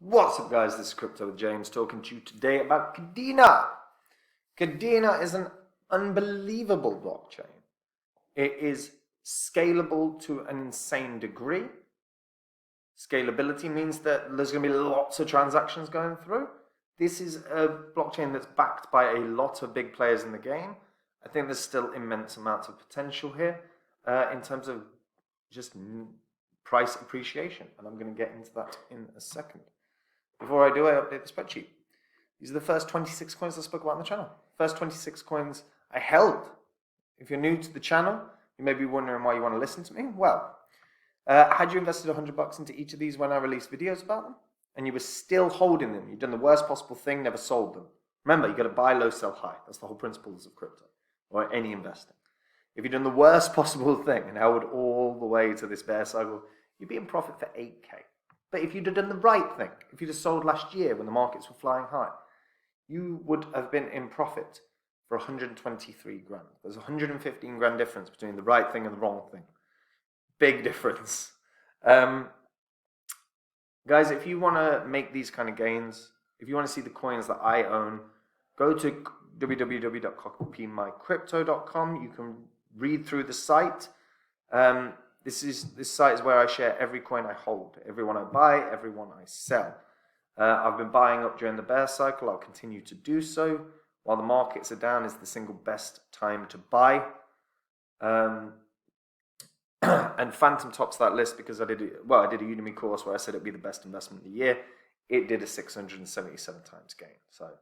What's up, guys? This is Crypto with James talking to you today about Kadena. Kadena is an unbelievable blockchain. It is scalable to an insane degree. Scalability means that there's going to be lots of transactions going through. This is a blockchain that's backed by a lot of big players in the game. I think there's still immense amounts of potential here in terms of just price appreciation, and I'm going to get into that in a second. Before I do, I update the spreadsheet. These are the first 26 coins I spoke about on the channel. First 26 coins I held. If you're new to the channel, you may be wondering why you want to listen to me. Well, had you invested $100 into each of these when I released videos about them, and you were still holding them, you've done the worst possible thing, never sold them. Remember, you've got to buy low, sell high. That's the whole principles of crypto, or any investing. If you've done the worst possible thing and held all the way to this bear cycle, you'd be in profit for 8K. But if you'd have done the right thing, if you'd have sold last year when the markets were flying high, you would have been in profit for 123 grand. There's 115 grand difference between the right thing and the wrong thing. Big difference. Guys, if you want to make these kind of gains, if you want to see the coins that I own, go to www.copymycrypto.com. You can read through the site. This site is where I share every coin I hold, every one I buy, every one I sell. I've been buying up during the bear cycle. I'll continue to do so. While the markets are down, is the single best time to buy. And Phantom tops that list because I did a Udemy course where I said it'd be the best investment of the year. It did a 677 times gain, so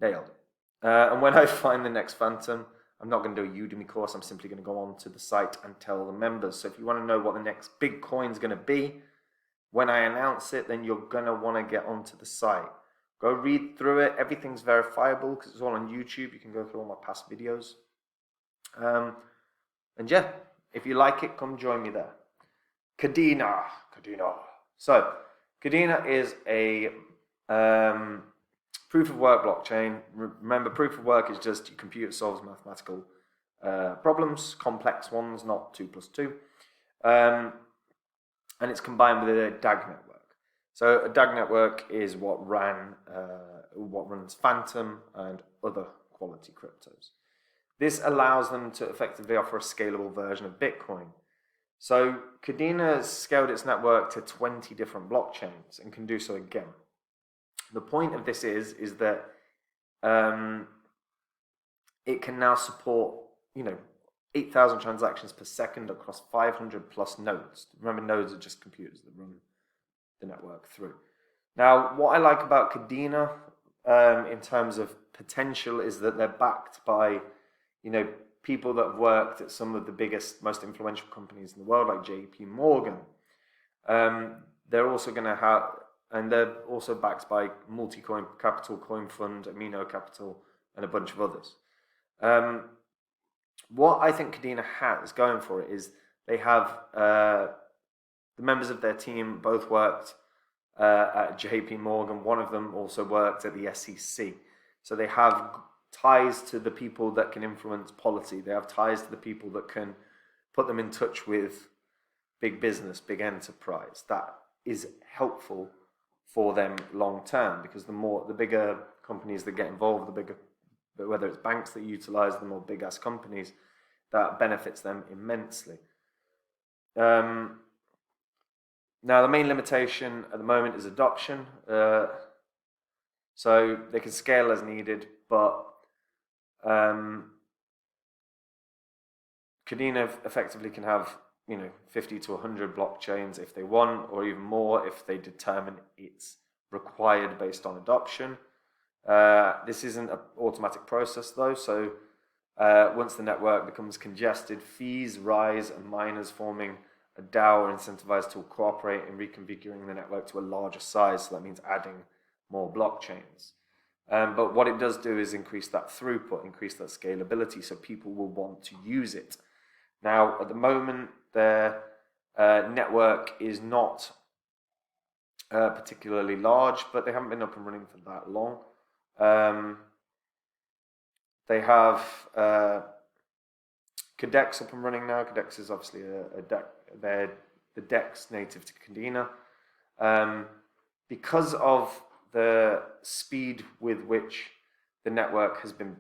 nailed it. And when I find the next Phantom, I'm not going to do a Udemy course. I'm simply going to go on to the site and tell the members. So if you want to know what the next big coin is going to be, when I announce it, then you're going to want to get onto the site. Go read through it. Everything's verifiable because it's all on YouTube. You can go through all my past videos. And yeah, if you like it, come join me there. Kadena. So Kadena is a proof of work blockchain. Remember, proof of work is just your computer solves mathematical problems, complex ones, not 2 + 2. And it's combined with a DAG network. So a DAG network is what runs Phantom and other quality cryptos. This allows them to effectively offer a scalable version of Bitcoin. So Kadena has scaled its network to 20 different blockchains and can do so again. The point of this is that it can now support, 8,000 transactions per second across 500 plus nodes. Remember, nodes are just computers that run the network through. Now, what I like about Kadena in terms of potential is that they're backed by, people that have worked at some of the biggest, most influential companies in the world, like JP Morgan. They're also going to have, and they're also backed by Multicoin Capital, Coin Fund, Amino Capital, and a bunch of others. What I think Kadena has going for it is they have the members of their team both worked at JP Morgan. One of them also worked at the SEC. So they have ties to the people that can influence policy. They have ties to the people that can put them in touch with big business, big enterprise. That is helpful for them long term, because the bigger companies that get involved, whether it's banks that utilize them or big ass companies, that benefits them immensely. Now the main limitation at the moment is adoption. So they can scale as needed, but Kadena effectively can have 50 to 100 blockchains if they want, or even more if they determine it's required based on adoption. This isn't an automatic process though, so once the network becomes congested, fees rise and miners forming a DAO are incentivized to cooperate in reconfiguring the network to a larger size, so that means adding more blockchains. But what it does do is increase that throughput, increase that scalability, so people will want to use it. Now, at the moment, their network is not particularly large, but they haven't been up and running for that long. They have KDEX up and running now. KDEX is obviously they're the DEX native to Kadena. because of the speed with which the network has been,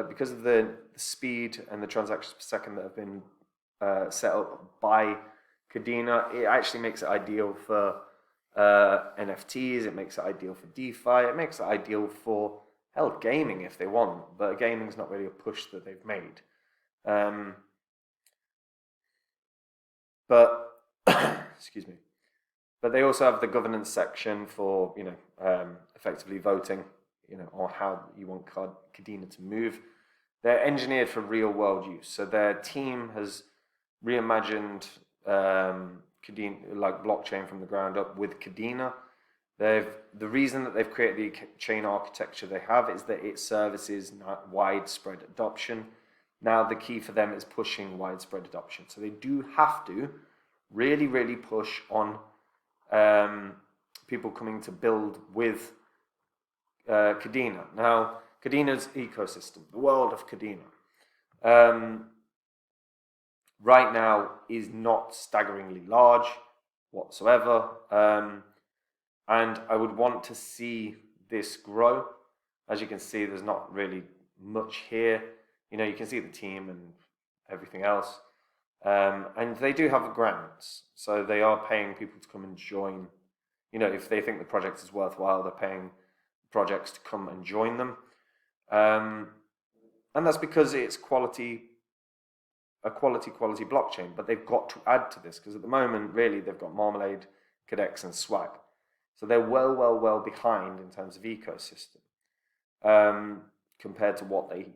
because of the speed and the transactions per second that have been set up by Kadena, it actually makes it ideal for NFTs, it makes it ideal for DeFi, it makes it ideal for, hell, gaming if they want, but gaming's not really a push that they've made. But, excuse me, but they also have the governance section for, effectively voting, on how you want Kadena to move. They're engineered for real world use. So their team has reimagined Kadena, like blockchain from the ground up with Kadena. The reason that they've created the chain architecture they have is that it services widespread adoption. Now the key for them is pushing widespread adoption. So they do have to really, really push on people coming to build with Kadena. Now, Kadena's ecosystem, the world of Kadena, right now is not staggeringly large whatsoever. And I would want to see this grow. As you can see, there's not really much here. You can see the team and everything else. And they do have grants. So they are paying people to come and join. If they think the project is worthwhile, they're paying projects to come and join them. And that's because it's a quality blockchain. But they've got to add to this, because at the moment, really, they've got Marmalade, Codex, and Swag. So they're well behind in terms of ecosystem compared to what they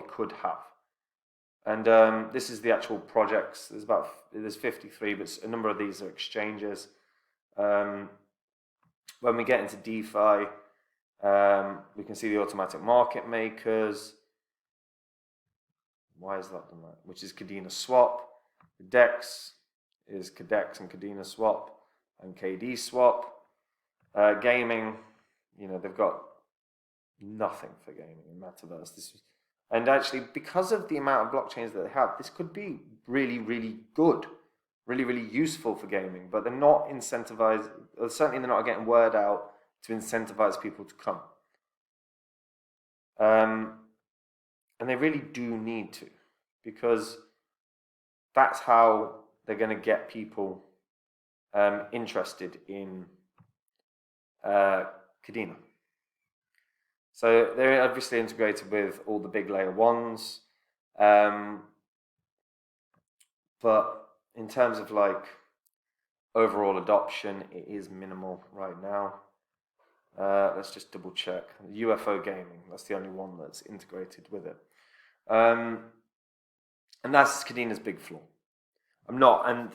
could have. And this is the actual projects. There's 53, but a number of these are exchanges. When we get into DeFi, we can see the automatic market makers. Why is that done that? Which is Kadena Swap. The DEX is Codex and Kadena Swap and KD Swap. Gaming, they've got nothing for gaming in Metaverse. And actually, because of the amount of blockchains that they have, this could be really, really good, really, really useful for gaming. But they're not incentivized, or certainly they're not getting word out to incentivize people to come. And they really do need to, because that's how they're going to get people interested in Kadena. So they're obviously integrated with all the big layer ones, but in terms of overall adoption, it is minimal right now. Let's just double check. UFO gaming, that's the only one that's integrated with it. And that's Kadena's big flaw. And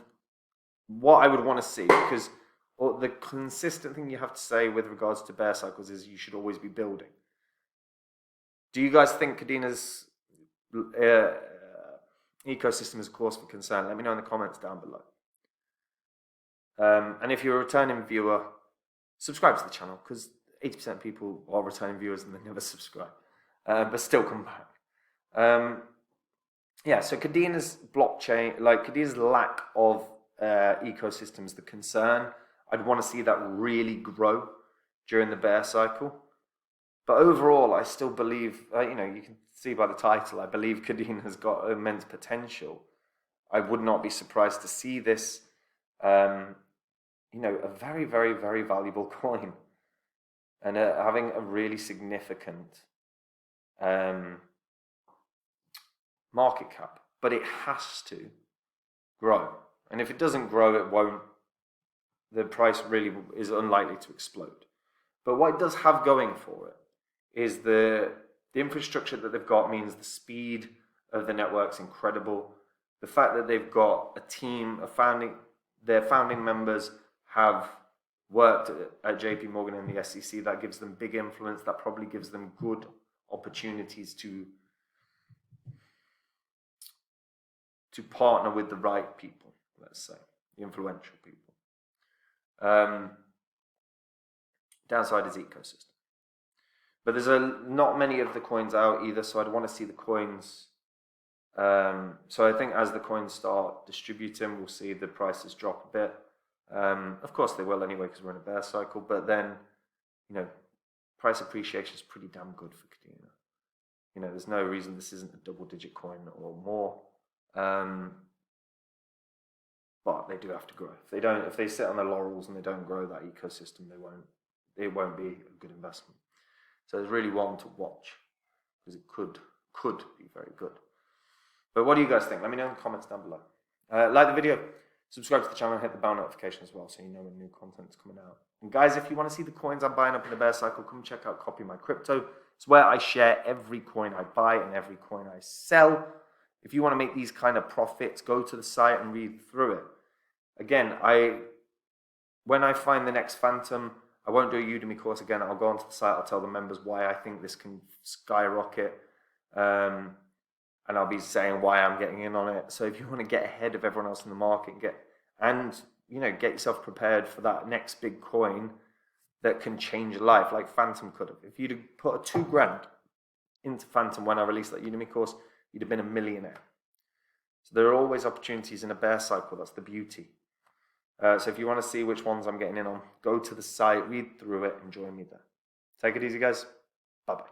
what I would want to see, because the consistent thing you have to say with regards to bear cycles is you should always be building. Do you guys think Kadena's ecosystem is a cause for concern? Let me know in the comments down below. And if you're a returning viewer, subscribe to the channel, because 80% of people are returning viewers and they never subscribe, but still come back. So Kadena's blockchain, Kadena's lack of ecosystem is the concern. I'd want to see that really grow during the bear cycle. But overall, I still believe, you can see by the title, I believe Kadena has got immense potential. I would not be surprised to see this, a very, very, very valuable coin, and having a really significant market cap. But it has to grow. And if it doesn't grow, it won't. The price really is unlikely to explode. But what it does have going for it is the infrastructure that they've got means the speed of the network's incredible. The fact that they've got a team of their founding members have worked at JP Morgan and the SEC, that gives them big influence. That probably gives them good opportunities to partner with the right people, let's say, the influential people. Downside is ecosystem. But there's not many of the coins out either, so I'd want to see the coins. So I think as the coins start distributing, we'll see the prices drop a bit. Of course they will anyway because we're in a bear cycle, but then, you know, price appreciation is pretty damn good for Kadena. You know, there's no reason this isn't a double-digit coin or more. But they do have to grow. If they sit on their laurels and they don't grow that ecosystem, it won't be a good investment. So it's really one to watch because it could be very good. But what do you guys think? Let me know in the comments down below. Like the video, subscribe to the channel, and hit the bell notification as well so you know when new content is coming out. And guys, if you want to see the coins I'm buying up in the bear cycle, come check out Copy My Crypto. It's where I share every coin I buy and every coin I sell. If you want to make these kind of profits, go to the site and read through it. Again, when I find the next Phantom, I won't do a Udemy course again. I'll go onto the site, I'll tell the members why I think this can skyrocket. And I'll be saying why I'm getting in on it. So if you want to get ahead of everyone else in the market, get yourself prepared for that next big coin that can change your life, like Phantom could have. If you'd have put a $2,000 into Phantom when I released that Udemy course, you'd have been a millionaire. So there are always opportunities in a bear cycle. That's the beauty. So if you want to see which ones I'm getting in on, go to the site, read through it, and join me there. Take it easy, guys. Bye-bye.